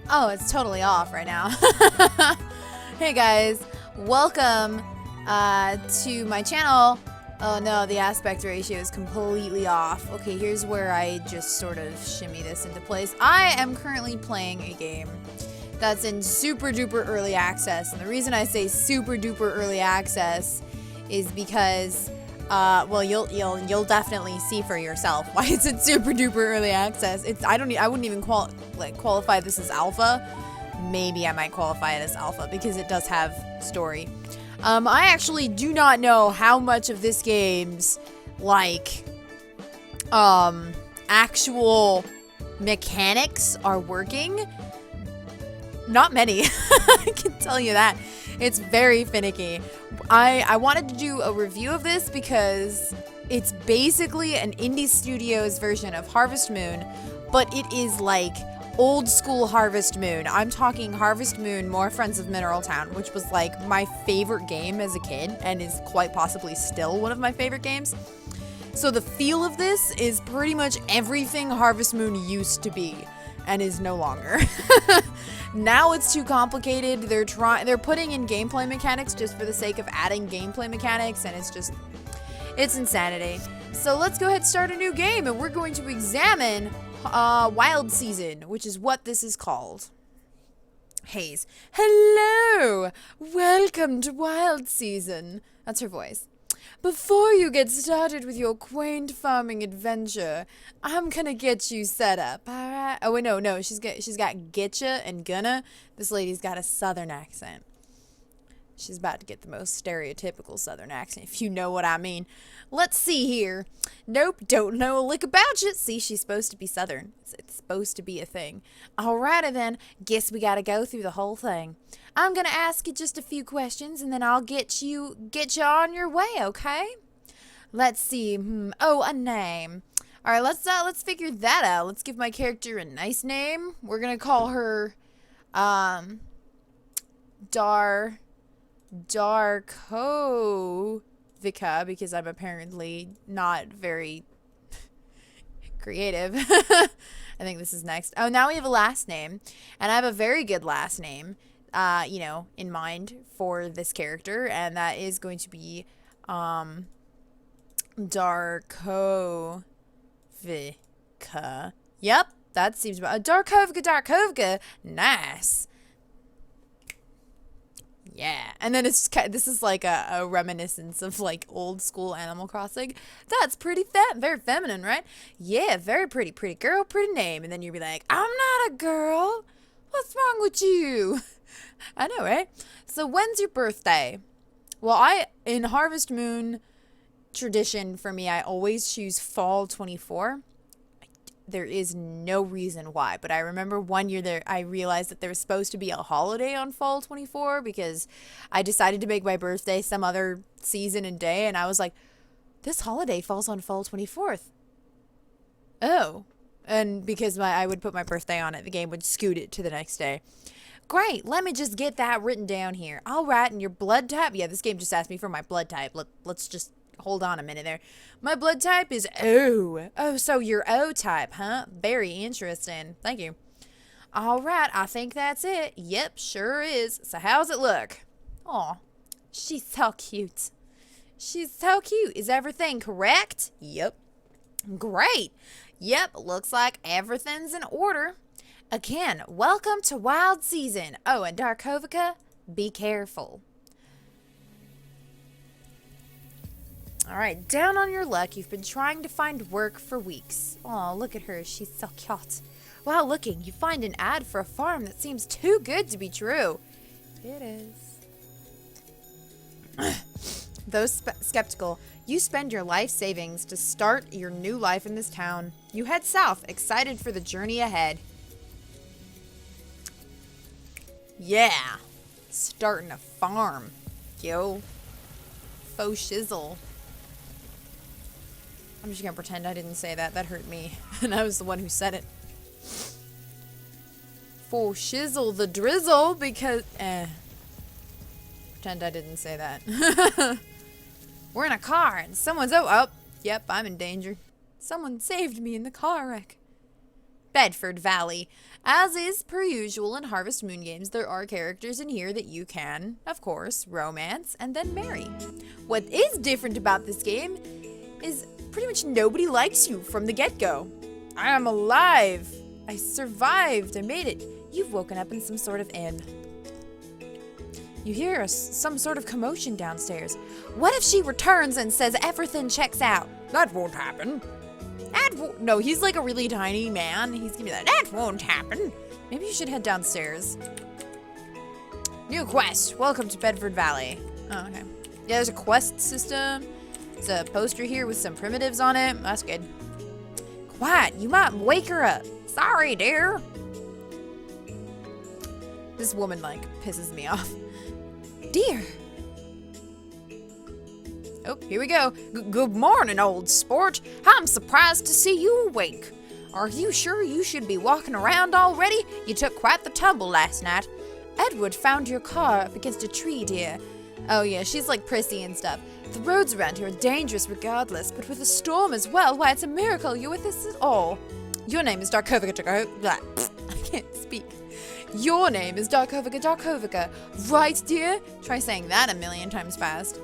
Oh, it's totally off right now. Hey guys, welcome to my channel. Oh no, the aspect ratio is completely off. Okay, here's where I just sort of shimmy this into place. I am currently playing a game that's in super duper early access. And the reason I say super duper early access is because well, you'll definitely see for yourself why it's in super duper early access. I wouldn't even qualify this as alpha. Maybe I might qualify it as alpha because it does have story. I actually do not know how much of this game's actual mechanics are working. Not many. I can tell you that. It's very finicky. I wanted to do a review of this because it's basically an indie studio's version of Harvest Moon, but it is like old school Harvest Moon. I'm talking Harvest Moon, More Friends of Mineral Town, which was like my favorite game as a kid and is quite possibly still one of my favorite games. So the feel of this is pretty much everything Harvest Moon used to be and is no longer. Now it's too complicated. They're putting in gameplay mechanics just for the sake of adding gameplay mechanics, and it's insanity. So let's go ahead and start a new game, and we're going to examine Wild Season, which is what this is called. Haze. Hello! Welcome to Wild Season. That's her voice. Before you get started with your quaint farming adventure, I'm gonna get you set up, alright? Oh wait, no, she's got getcha and gonna. This lady's got a southern accent. She's about to get the most stereotypical southern accent, if you know what I mean. Let's see here. Nope, don't know a lick about you. See, she's supposed to be southern. It's supposed to be a thing. Alrighty then, guess we gotta go through the whole thing. I'm gonna ask you just a few questions, and then I'll get you on your way, okay? Let's see. Oh, a name. All right, let's figure that out. Let's give my character a nice name. We're gonna call her, Darkovika, because I'm apparently not very creative. I think this is next. Oh, now we have a last name, and I have a very good last name, you know, in mind for this character, and that is going to be, Darkovika. Yep, that seems about Darkovika. Nice. Yeah, and then this is like a reminiscence of like old school Animal Crossing. That's pretty very feminine, right? Yeah, very pretty girl, pretty name. And then you'd be like, I'm not a girl. What's wrong with you? I know, right? So when's your birthday? Well, in Harvest Moon tradition for me, I always choose fall 24. There is no reason why, but I remember one year I realized that there was supposed to be a holiday on fall 24 because I decided to make my birthday some other season and day, and I was like, this holiday falls on fall 24th. Oh. And because I would put my birthday on it, the game would scoot it to the next day. Great, let me just get that written down here. All right, and your blood type? Yeah, this game just asked me for my blood type. Let's just hold on a minute there. My blood type is O. Oh, so you're O type, huh? Very interesting. Thank you. All right, I think that's it. Yep, sure is. So how's it look? Aw, she's so cute. She's so cute. Is everything correct? Yep. Great. Yep, looks like everything's in order. Again, welcome to Wild Season. Oh, and Darkovika, be careful. Alright, down on your luck, you've been trying to find work for weeks. Aw, look at her, she's so cute. Wow, looking, you find an ad for a farm that seems too good to be true. It is. Though skeptical, you spend your life savings to start your new life in this town. You head south, excited for the journey ahead. Yeah, starting a farm. Yo, faux shizzle. I'm just gonna pretend I didn't say that. That hurt me. And I was the one who said it. For shizzle the drizzle because... Pretend I didn't say that. We're in a car and someone's... Oh, yep, I'm in danger. Someone saved me in the car wreck. Bedford Valley. As is per usual in Harvest Moon games, there are characters in here that you can, of course, romance and then marry. What is different about this game is pretty much nobody likes you from the get-go. I am alive. I survived. I made it. You've woken up in some sort of inn. You hear some sort of commotion downstairs. What if she returns and says everything checks out? That won't happen. No, he's like a really tiny man. He's gonna be like, that won't happen. Maybe you should head downstairs. New quest. Welcome to Bedford Valley. Oh, okay. Yeah, there's a quest system. There's a poster here with some primitives on it. That's good. Quiet. You might wake her up. Sorry, dear. This woman, like, pisses me off. Dear. Oh, here we go. Good morning, old sport. I'm surprised to see you awake. Are you sure you should be walking around already? You took quite the tumble last night. Edward found your car up against a tree, dear. Oh yeah, she's like prissy and stuff. The roads around here are dangerous regardless, but with a storm as well, why, it's a miracle you're with us at all. Your name is Darkovika. I can't speak. Your name is Darkovika. Right, dear? Try saying that a million times fast.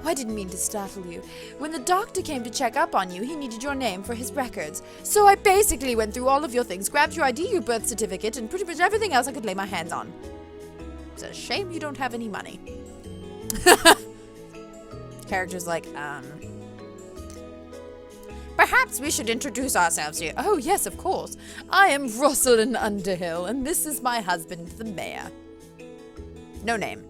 Oh, I didn't mean to startle you. When the doctor came to check up on you, he needed your name for his records. So I basically went through all of your things, grabbed your ID, your birth certificate, and pretty much everything else I could lay my hands on. It's a shame you don't have any money. Character's like, Perhaps we should introduce ourselves here. Oh, yes, of course. I am Rosalind Underhill, and this is my husband, the mayor. No name.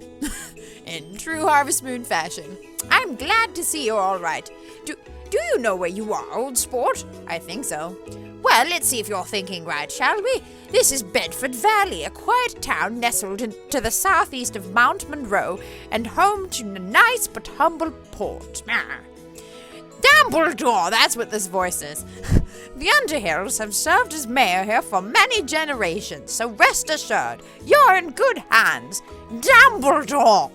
In true Harvest Moon fashion. I'm glad to see you're all right. Do you know where you are, old sport? I think so. Well, let's see if you're thinking right, shall we? This is Bedford Valley, a quiet town nestled to the southeast of Mount Monroe and home to a nice but humble port. Dumbledore, that's what this voice is. The Underhills have served as mayor here for many generations, so rest assured, you're in good hands. Dumbledore!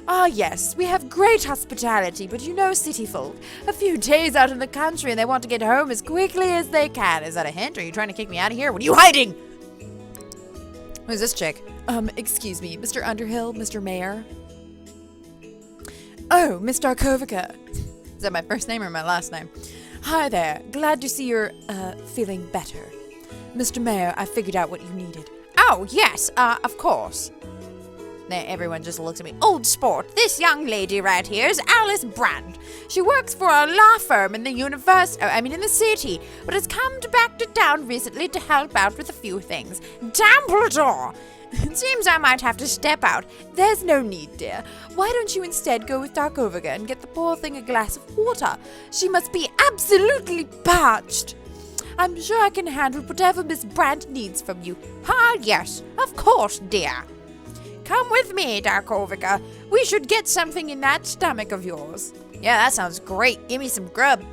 Ah, yes, we have great hospitality, but you know city folk. A few days out in the country and they want to get home as quickly as they can. Is that a hint? Are you trying to kick me out of here? What are you hiding? Who's this chick? Excuse me, Mr. Underhill, Mr. Mayor? Oh, Miss Darkovika. Is that my first name or my last name? Hi there. Glad to see you're, feeling better. Mr. Mayor, I figured out what you needed. Oh, yes, of course. Everyone just looks at me. Old sport, this young lady right here is Alice Brand. She works for a law firm in the in the city, but has come back to town recently to help out with a few things. Dumbledore! It seems I might have to step out. There's no need, dear. Why don't you instead go with Darkovika and get the poor thing a glass of water? She must be absolutely parched. I'm sure I can handle whatever Miss Brand needs from you. Ah, yes, of course, dear. Come with me, Darkovika. We should get something in that stomach of yours. Yeah, that sounds great. Give me some grub.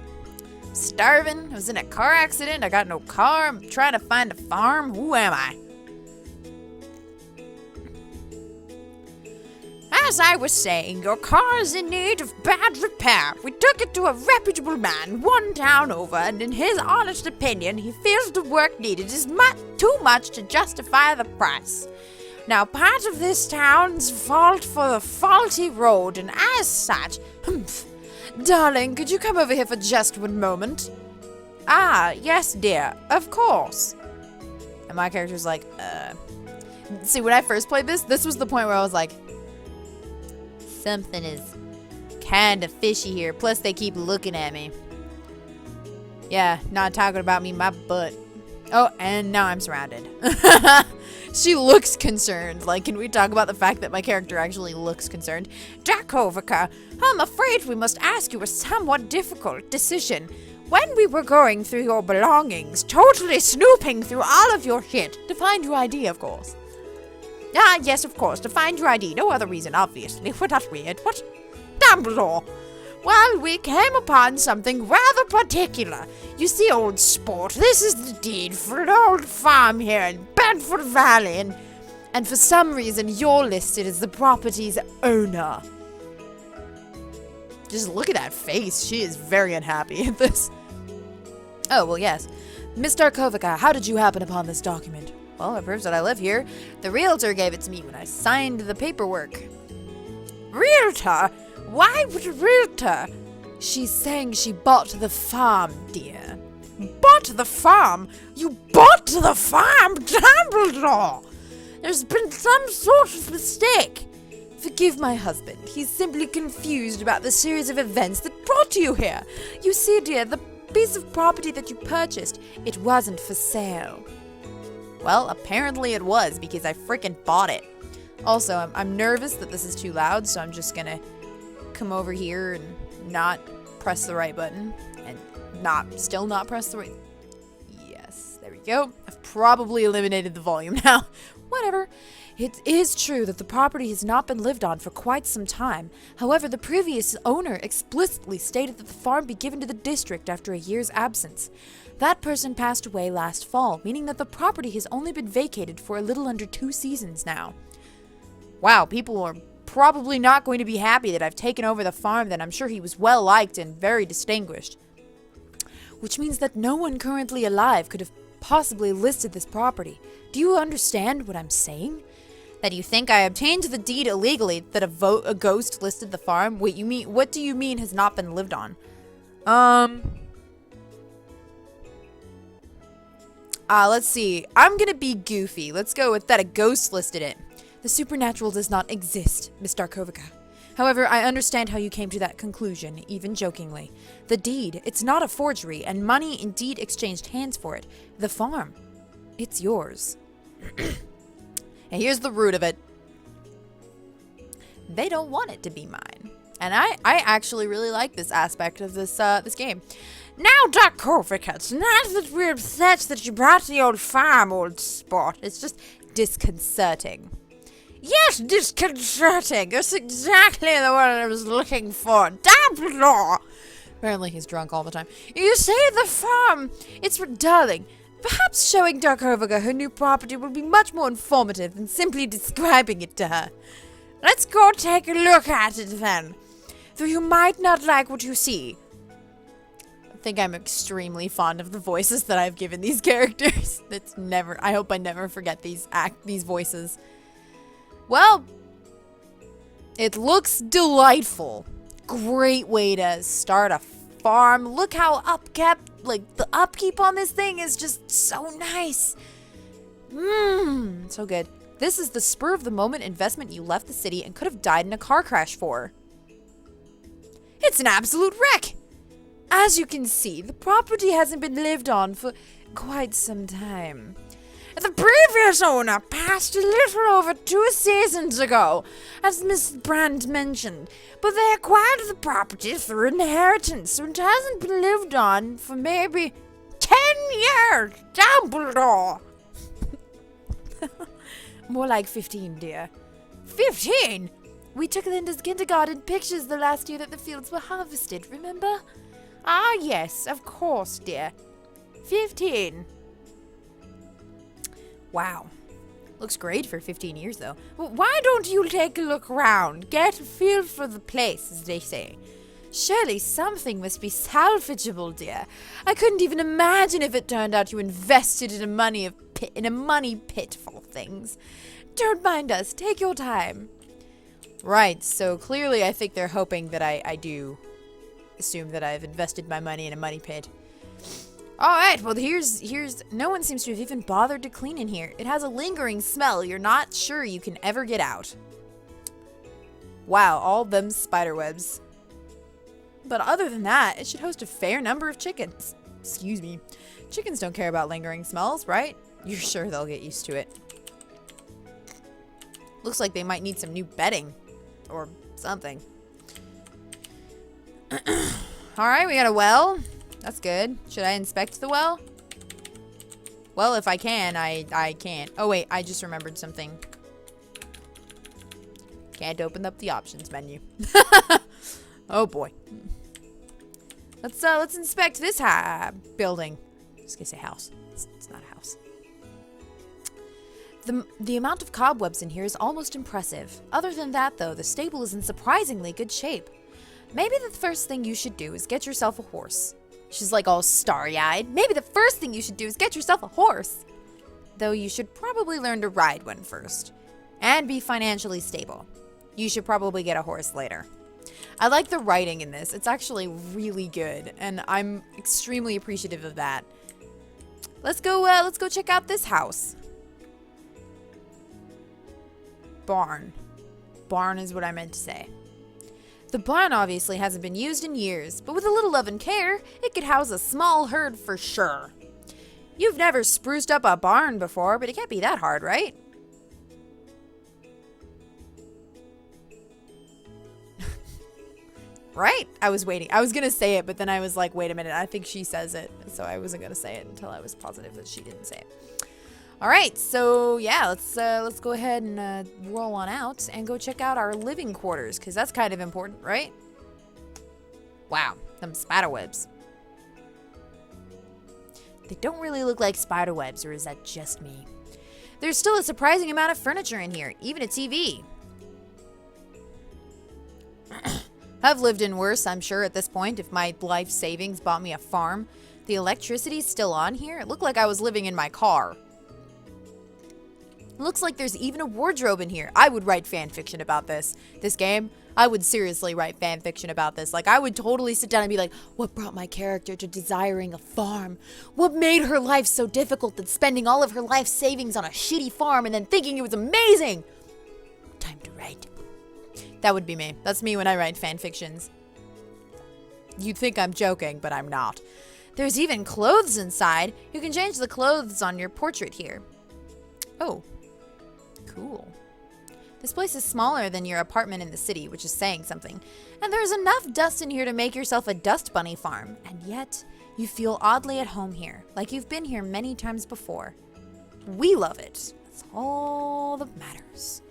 I'm starving. I was in a car accident. I got no car. I'm trying to find a farm. Who am I? As I was saying, your car is in need of bad repair. We took it to a reputable man one town over, and in his honest opinion, he feels the work needed is too much to justify the price. Now, part of this town's fault for the faulty road, and as such, Darling, could you come over here for just one moment? Ah, yes, dear, of course. And my character's like, See, when I first played this was the point where I was like, something is kind of fishy here. Plus, they keep looking at me. Yeah, not talking about me, my butt. Oh, and now I'm surrounded. She looks concerned. Like, can we talk about the fact that my character actually looks concerned? Darkovika, I'm afraid we must ask you a somewhat difficult decision. When we were going through your belongings, totally snooping through all of your shit, to find your ID, of course. Ah, yes, of course, to find your ID. No other reason, obviously. What, that's weird. What? Dumbledore. Well, we came upon something rather particular. You see, old sport, this is the deed for an old farm here in Bedford Valley, and for some reason you're listed as the property's owner. Just look at that face. She is very unhappy at this. Oh, well, yes. Miss Darkovika, how did you happen upon this document? Well, it proves that I live here. The realtor gave it to me when I signed the paperwork. Realtor? Why would a realtor? She's saying she bought the farm, dear. Bought the farm? You bought the farm, Dumbledore! There's been some sort of mistake. Forgive my husband. He's simply confused about the series of events that brought you here. You see, dear, the piece of property that you purchased, it wasn't for sale. Well, apparently it was, because I freaking bought it. Also, I'm nervous that this is too loud, so I'm just gonna come over here and not press the right button. And still not press the right... Yes, there we go. I've probably eliminated the volume now. Whatever. It is true that the property has not been lived on for quite some time. However, the previous owner explicitly stated that the farm be given to the district after a year's absence. That person passed away last fall, meaning that the property has only been vacated for a little under 2 seasons now. Wow, people are probably not going to be happy that I've taken over the farm then. I'm sure he was well liked and very distinguished. Which means that no one currently alive could have possibly listed this property. Do you understand what I'm saying? That you think I obtained the deed illegally, that a ghost listed the farm? Wait, what do you mean has not been lived on? Let's see. I'm gonna be goofy. Let's go with that a ghost listed it. The supernatural does not exist, Miss Darkovika. However, I understand how you came to that conclusion, even jokingly. The deed, it's not a forgery, and money indeed exchanged hands for it. The farm, it's yours. And here's the root of it. They don't want it to be mine. And I actually really like this aspect of this game. Now, Darkovika, it's not that we're upset that you brought the old farm, old sport. It's just disconcerting. Yes, disconcerting. That's exactly the word I was looking for. Dumbledore. Apparently he's drunk all the time. You say the farm. It's darling. Perhaps showing Darkovika her new property will be much more informative than simply describing it to her. Let's go take a look at it then. Though you might not like what you see. I think I'm extremely fond of the voices that I've given these characters. I hope I never forget these voices. Well, it looks delightful. Great way to start a farm. Look how upkept, like the upkeep on this thing is just so nice. So good. This is the spur of the moment investment you left the city and could have died in a car crash for. It's an absolute wreck. As you can see, the property hasn't been lived on for quite some time. The previous owner passed a little over 2 seasons ago, as Miss Brand mentioned, but they acquired the property through inheritance, so it hasn't been lived on for maybe 10 years. Dumbledore! More like 15, dear. 15? We took Linda's kindergarten pictures the last year that the fields were harvested, remember? Ah, yes, of course, dear. 15. Wow. Looks great for 15 years, though. Well, why don't you take a look around? Get a feel for the place, as they say. Surely something must be salvageable, dear. I couldn't even imagine if it turned out you invested in a money pit full of things. Don't mind us. Take your time. Right, so clearly I think they're hoping that I do assume that I've invested my money in a money pit. Alright, well here's no one seems to have even bothered to clean in here. It has a lingering smell you're not sure you can ever get out. Wow, all them spider webs. But other than that, it should host a fair number of chickens. Excuse me. Chickens don't care about lingering smells, right? You're sure they'll get used to it. Looks like they might need some new bedding. Or something. Alright, we got a well. That's good. Should I inspect the well? Well, if I can, I can't. Oh wait, I just remembered something. Can't open up the options menu. Oh boy. Let's inspect this building. I was gonna say house. It's not a house. The amount of cobwebs in here is almost impressive. Other than that, though, the stable is in surprisingly good shape. Maybe the first thing you should do is get yourself a horse. She's like all starry-eyed. Maybe the first thing you should do is get yourself a horse. Though you should probably learn to ride one first. And be financially stable. You should probably get a horse later. I like the writing in this. It's actually really good. And I'm extremely appreciative of that. Let's go check out this house. Barn. Barn is what I meant to say. The barn obviously hasn't been used in years, but with a little love and care, it could house a small herd for sure. You've never spruced up a barn before, but it can't be that hard, right? Right? I was waiting. I was gonna say it, but then I was like, wait a minute, I think she says it. So I wasn't gonna say it until I was positive that she didn't say it. All right, so yeah, let's go ahead and roll on out and go check out our living quarters, because that's kind of important, right? Wow, them spider webs. They don't really look like spider webs, or is that just me? There's still a surprising amount of furniture in here, even a TV. I've lived in worse, I'm sure, at this point, if my life savings bought me a farm. The electricity's still on here. It looked like I was living in my car. Looks like there's even a wardrobe in here. I would write fan fiction about this game. I would seriously write fan fiction about this. Like, I would totally sit down and be like, what brought my character to desiring a farm? What made her life so difficult that spending all of her life savings on a shitty farm and then thinking it was amazing? Time to write. That would be me. That's me when I write fan fictions. You'd think I'm joking, but I'm not. There's even clothes inside. You can change the clothes on your portrait here. Oh. Cool. This place is smaller than your apartment in the city, which is saying something. And there's enough dust in here to make yourself a dust bunny farm. And yet, you feel oddly at home here, like you've been here many times before. We love it. That's all that matters.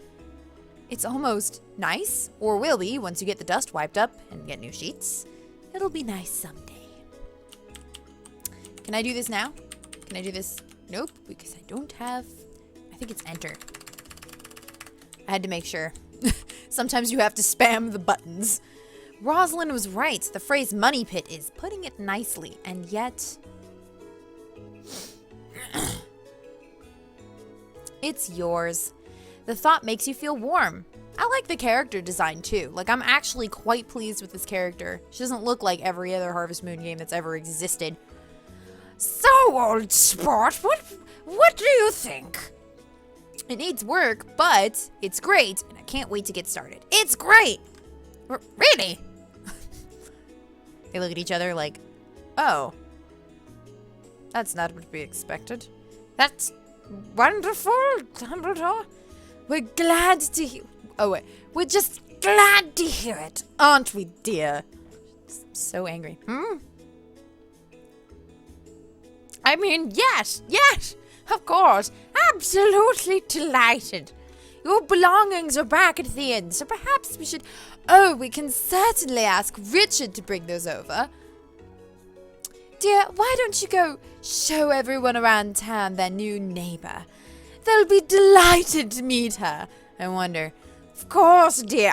It's almost nice, or will be once you get the dust wiped up and get new sheets. It'll be nice someday. Can I do this now? Can I do this? Nope, because I don't have... I think it's enter. I had to make sure. Sometimes you have to spam the buttons. Rosalind was right. The phrase money pit is putting it nicely, and yet... It's yours. The thought makes you feel warm. I like the character design too. Like, I'm actually quite pleased with this character. She doesn't look like every other Harvest Moon game that's ever existed. So, old sport, what do you think? It needs work, but it's great, and I can't wait to get started. It's great! Really? They look at each other like, oh. That's not what we expected. That's wonderful, Dumbledore. We're glad to hear... Oh, wait. We're just glad to hear it, aren't we, dear? So angry. I mean, yes, of course. Absolutely delighted. Your belongings are back at the inn, so perhaps we should... Oh, we can certainly ask Richard to bring those over. Dear, why don't you go show everyone around town their new neighbor? They'll be delighted to meet her. I wonder. Of course, dear.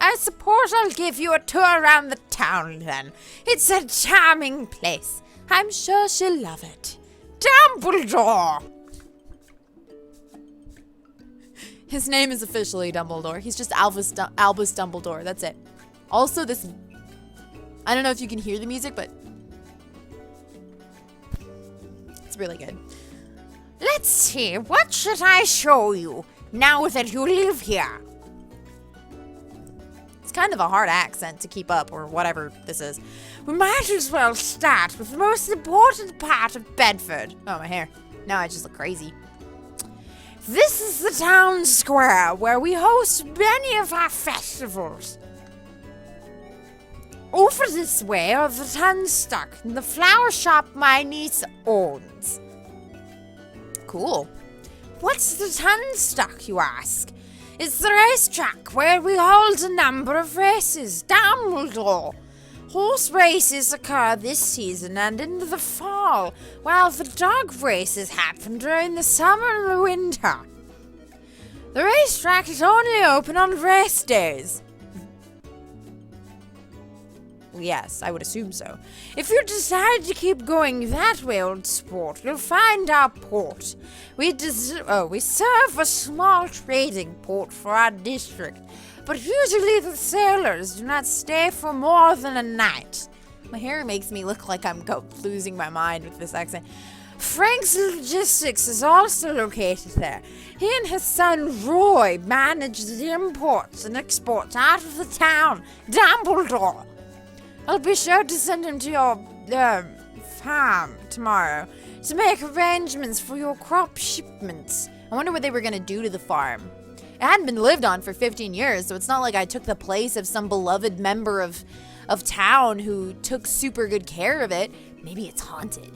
I suppose I'll give you a tour around the town then. It's a charming place. I'm sure she'll love it. Dumbledore! His name is officially Dumbledore. He's just Albus Dumbledore. That's it. Also, this... I don't know if you can hear the music, but... It's really good. Let's see, what should I show you now that you live here? It's kind of a hard accent to keep up, or whatever this is. We might as well start with the most important part of Bedford. Oh, my hair. Now I just look crazy. This is the town square where we host many of our festivals. Over this way are the Tunstock and the flower shop my niece owns. Cool. What's the Tunstock, you ask? It's the racetrack where we hold a number of races. Dumbledore. Horse races occur this season and in the fall, while the dog races happen during the summer and the winter. The racetrack is only open on race days. Yes, I would assume so. If you decide to keep going that way, old sport, you'll find our port. We serve a small trading port for our district, but usually the sailors do not stay for more than a night. My hair makes me look like I'm losing my mind with this accent. Frank's Logistics is also located there. He and his son Roy manage the imports and exports out of the town, Dumbledore. I'll be sure to send him to your farm tomorrow to make arrangements for your crop shipments. I wonder what they were going to do to the farm. It hadn't been lived on for 15 years, so it's not like I took the place of some beloved member of town who took super good care of it. Maybe it's haunted.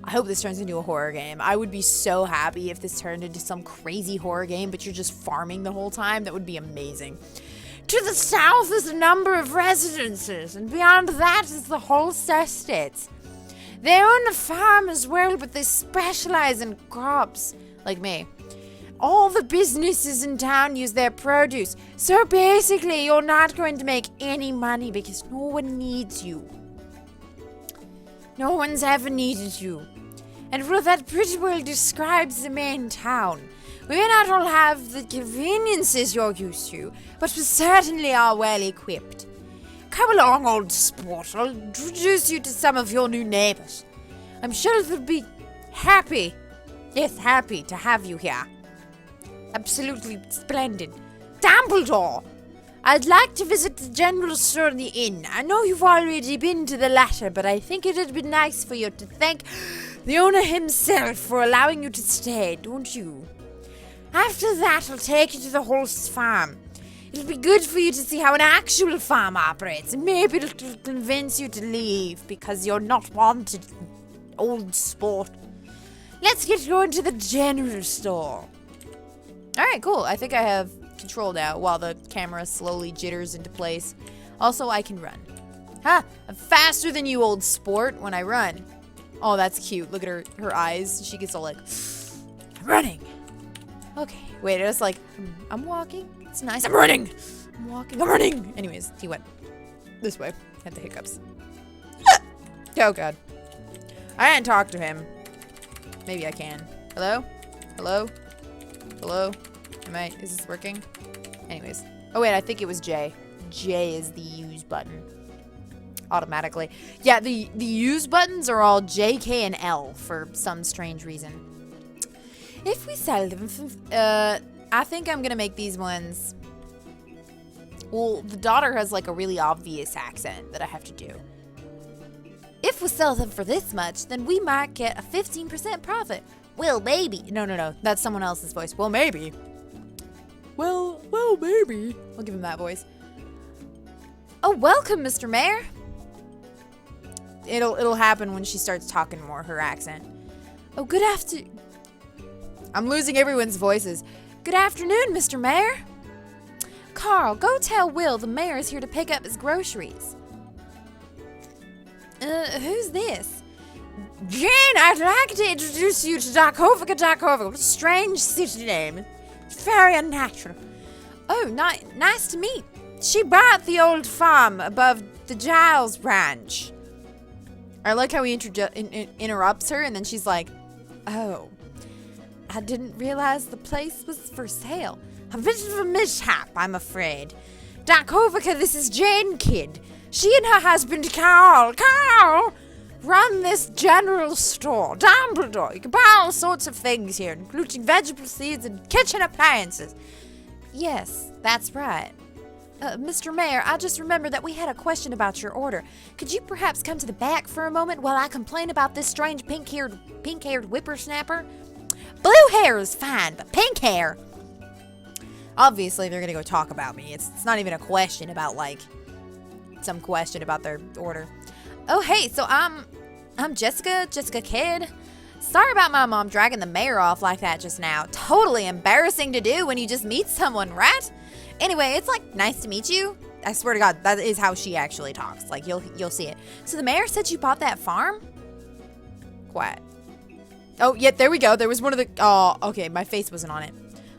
I hope this turns into a horror game. I would be so happy if this turned into some crazy horror game, but you're just farming the whole time. That would be amazing. To the south is a number of residences, and beyond that is the whole estate. They own a farm as well, but they specialize in crops, like me. All the businesses in town use their produce, so basically you're not going to make any money because no one needs you. No one's ever needed you. And well, that pretty well describes the main town. We may not all have the conveniences you're used to, but we certainly are well equipped. Come along, old sport. I'll introduce you to some of your new neighbors. I'm sure they'll be happy to have you here. Absolutely splendid. Dumbledore! I'd like to visit the general store and the inn. I know you've already been to the latter, but I think it'd be nice for you to thank the owner himself for allowing you to stay, don't you? After that, I'll take you to the horse farm. It'll be good for you to see how an actual farm operates, and maybe it'll convince you to leave because you're not wanted, old sport. Let's get going to the general store. Alright, cool. I think I have control now while the camera slowly jitters into place. Also, I can run. Ha! I'm faster than you, old sport, when I run. Oh, that's cute. Look at her eyes. She gets all like, I'm running. Okay, wait, it's like, I'm walking. It's nice. I'm running. I'm walking. I'm running. Anyways, he went this way. Had the hiccups. Oh, God. I didn't talk to him. Maybe I can. Hello? Hello? Hello? Is this working? Anyways. Oh, wait, I think it was J. J is the use button. Automatically. Yeah, the use buttons are all J, K, and L for some strange reason. If we sell them, I think I'm gonna make these ones. Well, the daughter has like a really obvious accent that I have to do. If we sell them for this much, then we might get a 15% profit. Well, maybe. No. That's someone else's voice. Well, maybe. Well, maybe. I'll give him that voice. Oh, welcome, Mr. Mayor. It'll happen when she starts talking more, her accent. Oh, good afternoon. I'm losing everyone's voices. Good afternoon, Mr. Mayor. Carl, go tell Will the mayor is here to pick up his groceries. Who's this? Jane, I'd like to introduce you to Darkovika. What a strange city name. It's very unnatural. Oh, nice to meet. She bought the old farm above the Giles branch. I like how he interrupts her and then she's like, oh, I didn't realize the place was for sale. A bit of a mishap, I'm afraid. Darkovika, this is Jane Kidd. She and her husband, Carl, run this general store, Dumbledore. You can buy all sorts of things here, including vegetable seeds and kitchen appliances. Yes, that's right. Mr. Mayor, I just remembered that we had a question about your order. Could you perhaps come to the back for a moment while I complain about this strange pink-haired whippersnapper? Blue hair is fine, but pink hair... Obviously, they're gonna go talk about me. It's not even a question about, like, some question about their order. Oh, hey, so I'm Jessica Kidd. Sorry about my mom dragging the mayor off like that just now. Totally embarrassing to do when you just meet someone, right? Anyway, it's like, nice to meet you. I swear to God, that is how she actually talks. Like, you'll see it. So the mayor said you bought that farm? Quiet. Oh, yeah, there we go. There was one of the... Oh, okay, my face wasn't on it.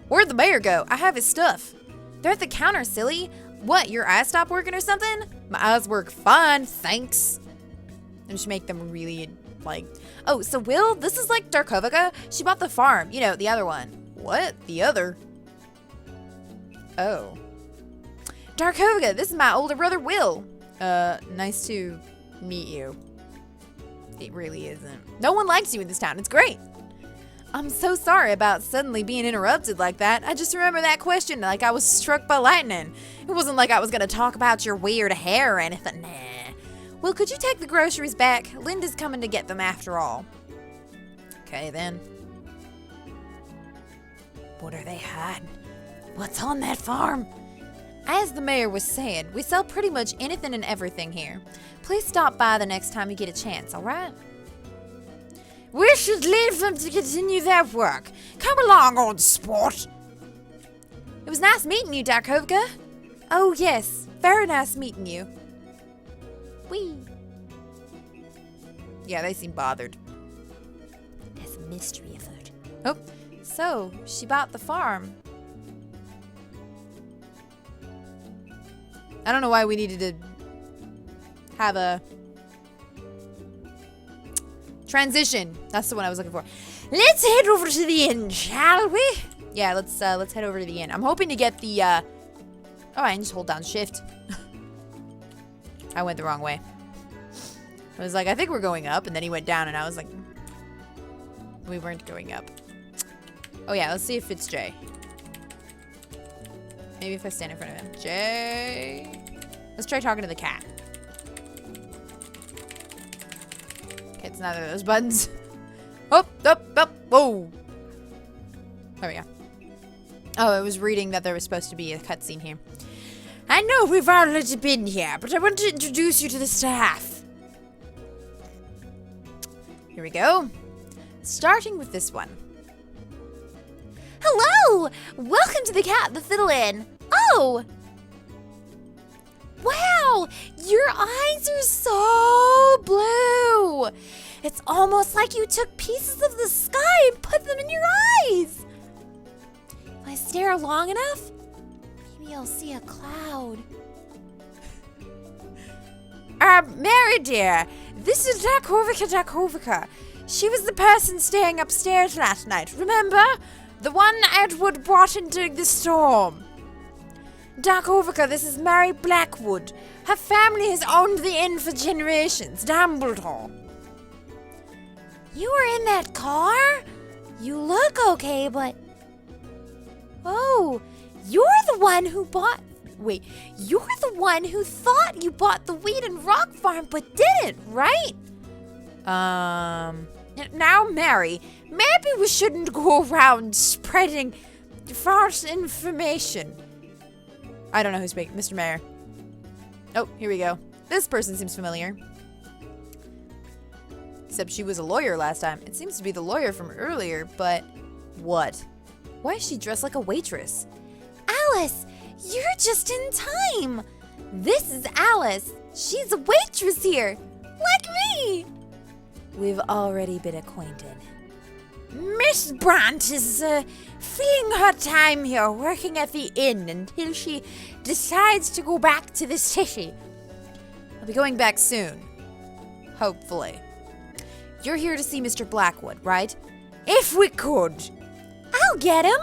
Where'd the mayor go? I have his stuff. They're at the counter, silly. What, your eyes stop working or something? My eyes work fine, thanks. And just make them really, like... Oh, so Will, this is like Darkovika. She bought the farm. You know, the other one. What? The other? Oh. Darkovika, this is my older brother, Will. Nice to meet you. It really isn't. No one likes you in this town. It's great. I'm so sorry about suddenly being interrupted like that. I just remember that question like I was struck by lightning. It wasn't like I was gonna talk about your weird hair or anything. Nah. Well, could you take the groceries back? Linda's coming to get them after all. Okay, then. What are they hiding? What's on that farm? As the mayor was saying, we sell pretty much anything and everything here. Please stop by the next time you get a chance, all right? We should leave them to continue their work. Come along, old sport. It was nice meeting you, Darkovika. Oh, yes. Very nice meeting you. Whee. Yeah, they seem bothered. There's a mystery afoot. Oh, so she bought the farm. I don't know why we needed to have a transition. That's the one I was looking for. Let's head over to the inn, shall we? Yeah, let's head over to the inn. I'm hoping to get the oh, I can just hold down shift. I went the wrong way. I was like, I think we're going up, and then he went down, and I was like, we weren't going up. Oh yeah, let's see if it's Jay. Maybe if I stand in front of him. Jay. Let's try talking to the cat. Okay, it's neither of those buttons. Oh, whoa. There we go. Oh, it was reading that there was supposed to be a cutscene here. I know we've already been here, but I want to introduce you to the staff. Here we go. Starting with this one. Hello! Welcome to the Cat the Fiddle Inn. Oh! Wow! Your eyes are so blue! It's almost like you took pieces of the sky and put them in your eyes! If I stare long enough, maybe I'll see a cloud. Mary dear, this is Darkovika. She was the person staying upstairs last night, remember? The one Edward brought into the storm. Darkovika, this is Mary Blackwood. Her family has owned the inn for generations. Dumbledore. You were in that car? You look okay, but... Oh, you're the one who bought... Wait, you're the one who thought you bought the wheat and rock farm, but didn't, right? Now, Mary, maybe we shouldn't go around spreading false information. I don't know who's speaking. Mr. Mayor. Oh, here we go. This person seems familiar. Except she was a lawyer last time. It seems to be the lawyer from earlier, but what? Why is she dressed like a waitress? Alice, you're just in time. This is Alice. She's a waitress here, like me. We've already been acquainted. Miss Brandt is filling her time here working at the inn until she decides to go back to the city. I'll be going back soon. Hopefully. You're here to see Mr. Blackwood, right? If we could. I'll get him.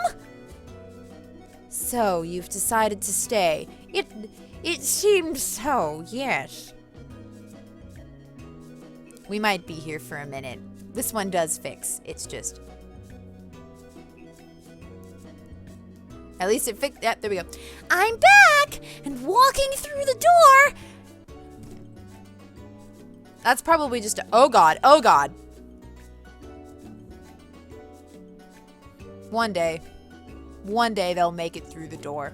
So, you've decided to stay. It seems so, yes. We might be here for a minute. This one does fix. It's just... At least it fixed... Yeah, there we go. I'm back! And walking through the door... That's probably just a... Oh, God. Oh, God. One day they'll make it through the door.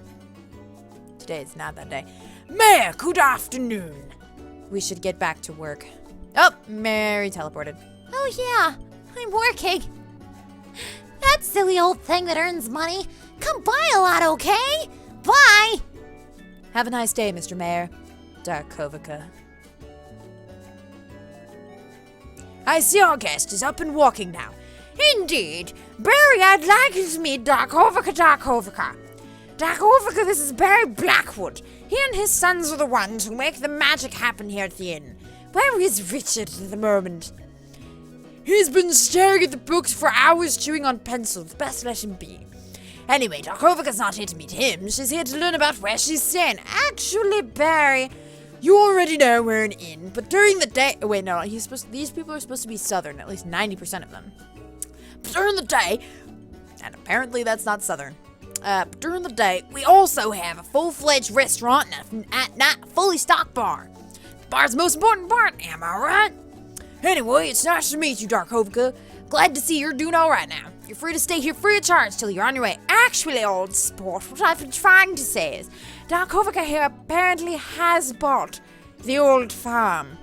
Today is not that day. Mayor, good afternoon. We should get back to work. Oh, Mary teleported. Oh, yeah. I'm working. That silly old thing that earns money. Come buy a lot, okay? Bye. Have a nice day, Mr. Mayor. Darkovika. I see our guest is up and walking now. Indeed. Barry, I'd like you to meet Darkovika. Darkovika, this is Barry Blackwood. He and his sons are the ones who make the magic happen here at the inn. Where is Richard at the moment? He's been staring at the books for hours, chewing on pencils. Best let him be. Anyway, Darkovika's not here to meet him. She's here to learn about where she's staying. Actually, Barry, you already know we're an inn, but during the day... Wait, no, these people are supposed to be southern, at least 90% of them. But during the day... And apparently that's not southern. But during the day, we also have a full-fledged restaurant and at night, a fully stocked bar. The bar's the most important part, am I right? Anyway, it's nice to meet you, Darkovika. Glad to see you're doing all right now. You're free to stay here free of charge till you're on your way. Actually, old sport, what I've been trying to say is, Darkovika here apparently has bought the old farm.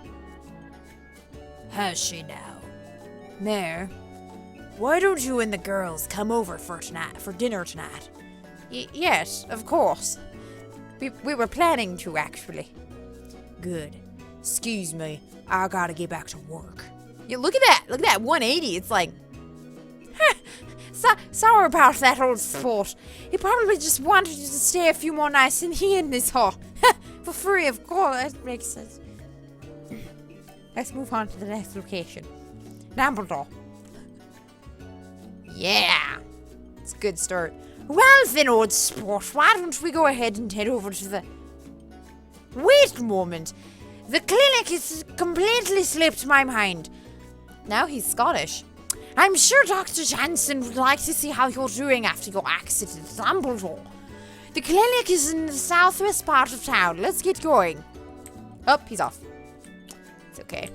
Has she now? Mayor, why don't you and the girls come over for dinner tonight? Yes, of course. We were planning to, actually. Good. Excuse me, I gotta get back to work. Yeah, look at that. Look at that 180. It's like... Sorry about that, old sport. He probably just wanted you to stay a few more nights in here in this hall. For free, of course. That makes sense. Let's move on to the next location. Dumbledore. Yeah. It's a good start. Well then, old sport, why don't we go ahead and head over to the... Wait a moment. The clinic has completely slipped my mind. Now he's Scottish. I'm sure Dr. Jansen would like to see how you're doing after your accident at Dumbledore. The clinic is in the southwest part of town. Let's get going. Oh, he's off. It's okay.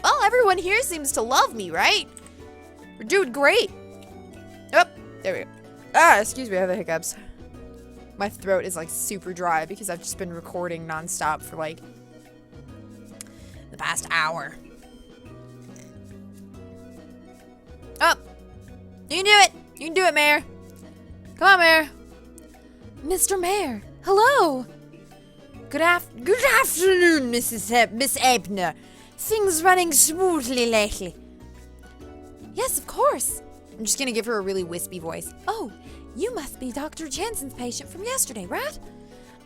Well, everyone here seems to love me, right? We're doing great. Oh, there we go. Excuse me, I have the hiccups. My throat is like super dry because I've just been recording nonstop for like the past hour. Oh, you can do it. You can do it, Mayor. Come on, Mayor. Mr. Mayor, hello. Good afternoon, Miss Ebner. Things running smoothly lately. Yes, of course. I'm just gonna give her a really wispy voice. Oh, you must be Dr. Jensen's patient from yesterday, right?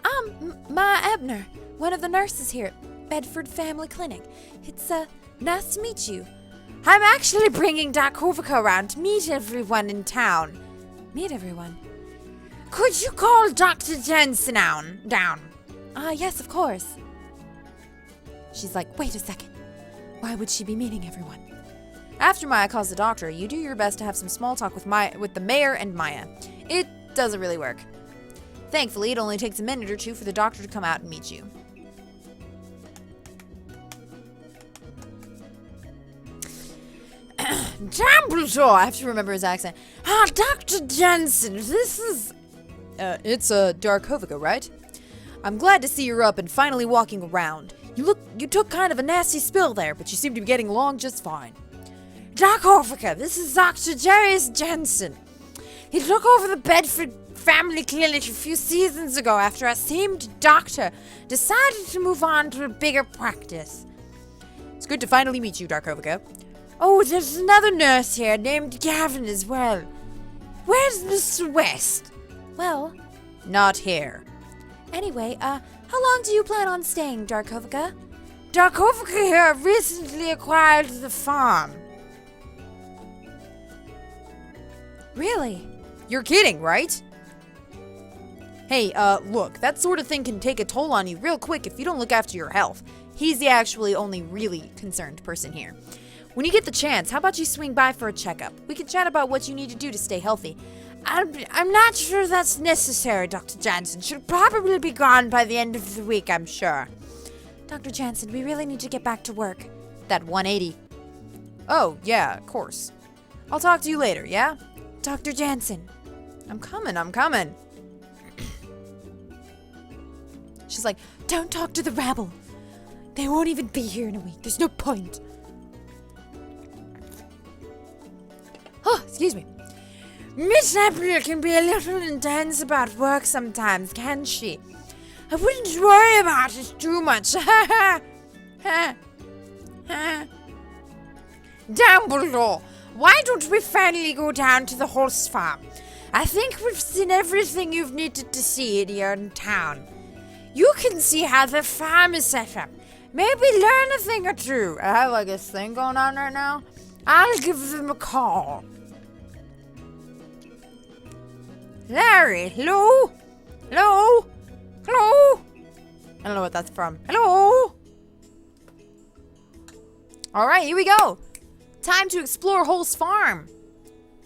I'm Ma Ebner, one of the nurses here at Bedford Family Clinic. It's, nice to meet you. I'm actually bringing Darkovika around to meet everyone in town. Meet everyone? Could you call Dr. Jensen down? Yes, of course. She's like, wait a second. Why would she be meeting everyone? After Maya calls the doctor, you do your best to have some small talk with the mayor and Maya. It doesn't really work. Thankfully, it only takes a minute or two for the doctor to come out and meet you. Dumbledore! I have to remember his accent. Dr. Jensen, this is... It's Darkovika, right? I'm glad to see you're up and finally walking around. You took kind of a nasty spill there, but you seem to be getting along just fine. Darkovika, this is Dr. Jarius Jensen. He took over the Bedford Family Clinic a few seasons ago after our esteemed doctor decided to move on to a bigger practice. It's good to finally meet you, Darkovika. Oh, there's another nurse here named Gavin as well. Where's Mr. West? Well, not here. Anyway, how long do you plan on staying, Darkovika? Darkovika here recently acquired the farm. Really? You're kidding, right? Hey, look, that sort of thing can take a toll on you real quick if you don't look after your health. He's the actually only really concerned person here. When you get the chance, how about you swing by for a checkup? We can chat about what you need to do to stay healthy. I'm not sure that's necessary, Dr. Jansen. She'll probably be gone by the end of the week, I'm sure. Dr. Jansen, we really need to get back to work. That 180. Oh, yeah, of course. I'll talk to you later, yeah? Dr. Jansen. I'm coming. She's like, don't talk to the rabble. They won't even be here in a week. There's no point. Oh, excuse me. Miss April can be a little intense about work sometimes, can't she? I wouldn't worry about it too much. Dumbledore, Why don't we finally go down to the horse farm? I think we've seen everything you've needed to see here in town. You can see how the farm is set up. Maybe learn a thing or two. I have like a thing going on right now. I'll give them a call. Larry, hello? Hello? Hello? I don't know what that's from. Hello? All right, here we go. Time to explore Holt's farm.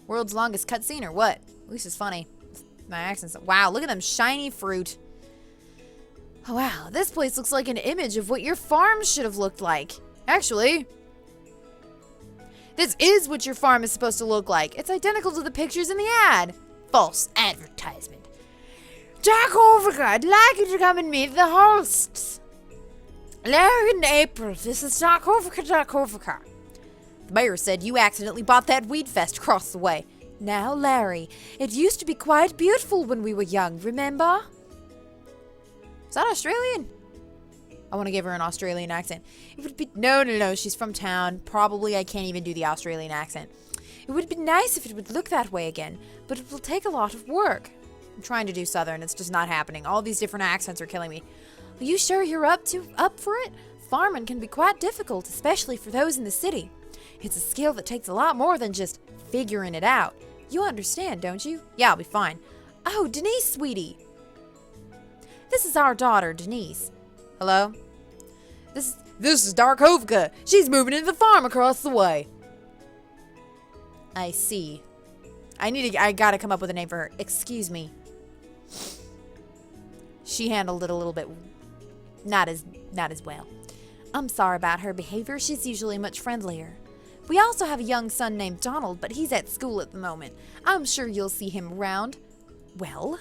World's longest cutscene or what? At least it's funny. My accent's... Wow, look at them shiny fruit. Oh, wow, this place looks like an image of what your farm should have looked like. Actually, this is what your farm is supposed to look like. It's identical to the pictures in the ad. False advertisement. Darkovika, I'd like you to come and meet the hosts. Larry and April, this is Darkovika. The mayor said you accidentally bought that weed fest across the way. Now, Larry, it used to be quite beautiful when we were young, remember? Is that Australian? I want to give her an Australian accent. It would be... No, she's from town. Probably I can't even do the Australian accent. It would be nice if it would look that way again, but it will take a lot of work. I'm trying to do Southern. It's just not happening. All these different accents are killing me. Are you sure you're up for it? Farming can be quite difficult, especially for those in the city. It's a skill that takes a lot more than just figuring it out. You understand, don't you? Yeah, I'll be fine. Oh, Denise, sweetie. This is our daughter, Denise. Hello? This is Darkovika. She's moving into the farm across the way. I see. I gotta come up with a name for her. Excuse me. She handled it a little bit not as well. I'm sorry about her behavior. She's usually much friendlier. We also have a young son named Donald, but he's at school at the moment. I'm sure you'll see him around. Well?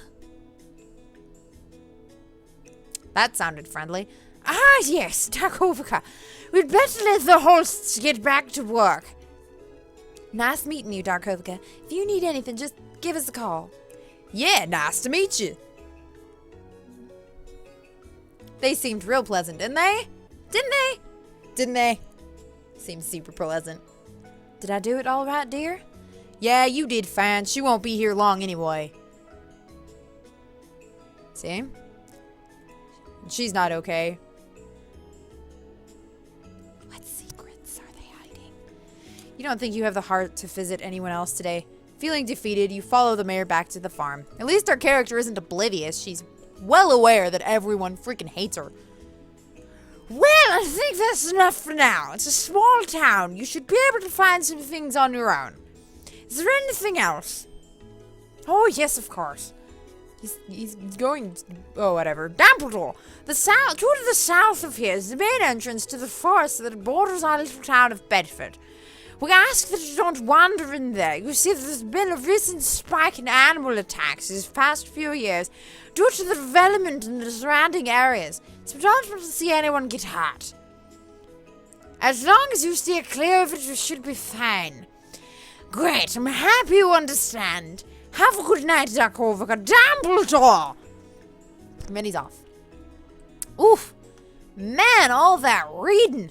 That sounded friendly. Ah, yes, Darkovika. We'd better let the hosts get back to work. Nice meeting you, Darkovika. If you need anything, just give us a call. Yeah, nice to meet you. They seemed real pleasant, didn't they? Didn't they? Seemed super pleasant. Did I do it all right, dear? Yeah, you did fine. She won't be here long anyway. See? She's not okay. What secrets are they hiding? You don't think you have the heart to visit anyone else today? Feeling defeated, you follow the mayor back to the farm. At least our character isn't oblivious. She's well aware that everyone freaking hates her. Well, I think that's enough for now. It's a small town. You should be able to find some things on your own. Is there anything else? Oh, yes, of course. He's going... Oh, whatever. Dumbledore! True to the south of here is the main entrance to the forest that borders our little town of Bedford. We ask that you don't wander in there. You see, there's been a recent spike in animal attacks these past few years due to the development in the surrounding areas, so we don't want to see anyone get hurt. As long as you steer clear of it, you should be fine. Great, I'm happy you understand. Have a good night, Darkovika. Dumbledore! And then he's off. Oof. Man, all that reading.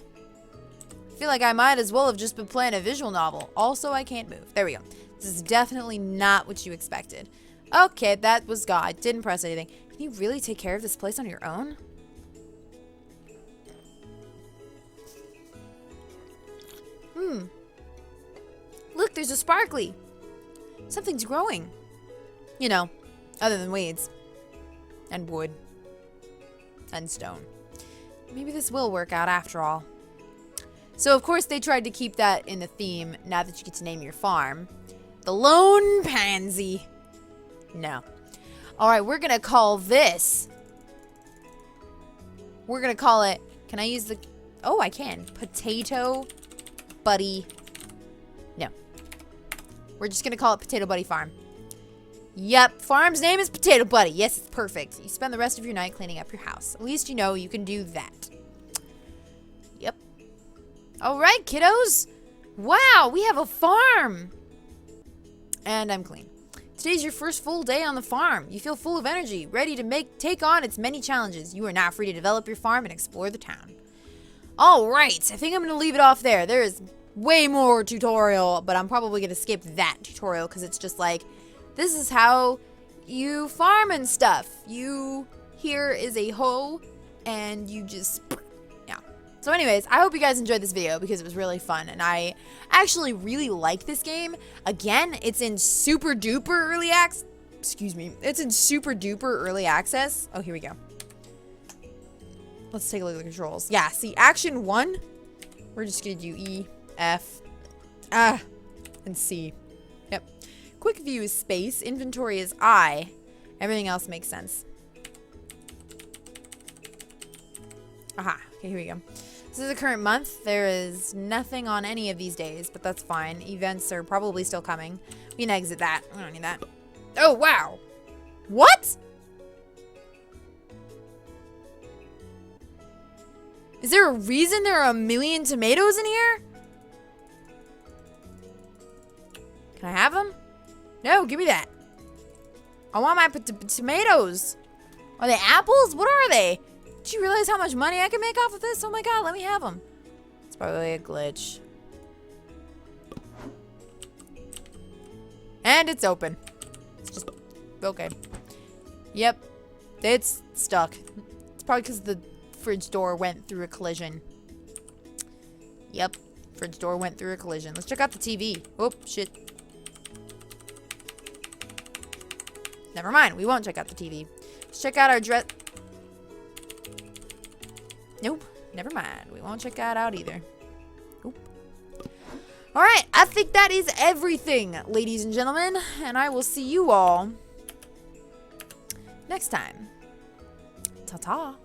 I feel like I might as well have just been playing a visual novel. Also, I can't move. There we go. This is definitely not what you expected. Okay, that was God. Didn't press anything. Can you really take care of this place on your own? Look, there's a sparkly. Something's growing. You know, other than weeds. And wood. And stone. Maybe this will work out after all. So, of course, they tried to keep that in the theme, now that you get to name your farm. The Lone Pansy. No. Alright, we're gonna call this... We're gonna call it... Can I use the... Oh, I can. Potato Buddy... No. We're just gonna call it Potato Buddy Farm. Yep, farm's name is Potato Buddy. Yes, it's perfect. You spend the rest of your night cleaning up your house. At least you know you can do that. Yep. Alright, kiddos. Wow, we have a farm. And I'm clean. Today's your first full day on the farm. You feel full of energy, ready to take on its many challenges. You are now free to develop your farm and explore the town. Alright, I think I'm going to leave it off there. There is way more tutorial, but I'm probably going to skip that tutorial because it's just like, this is how you farm and stuff. Here is a hoe, and you just, yeah. So anyways, I hope you guys enjoyed this video because it was really fun, and I actually really like this game. Again, it's in super duper early access. Excuse me. It's in super duper early access. Oh, here we go. Let's take a look at the controls. Yeah, see, action 1, we're just gonna do E, F, and C. Yep. Quick view is space. Inventory is I. Everything else makes sense. Aha. Okay, here we go. This is the current month. There is nothing on any of these days, but that's fine. Events are probably still coming. We can exit that. We don't need that. Oh, wow. What? Is there a reason there are a million tomatoes in here? Can I have them? No, give me that. I want my tomatoes. Are they apples? What are they? Did you realize how much money I can make off of this? Oh my god, let me have them. It's probably a glitch. And it's open. It's just, okay. Yep, it's stuck. It's probably because the fridge door went through a collision. Yep, fridge door went through a collision. Let's check out the TV. Oh, shit. Never mind, we won't check out the TV. Let's check out our dress. Nope, never mind. We won't check that out either. Nope. Alright, I think that is everything, ladies and gentlemen. And I will see you all next time. Ta-ta.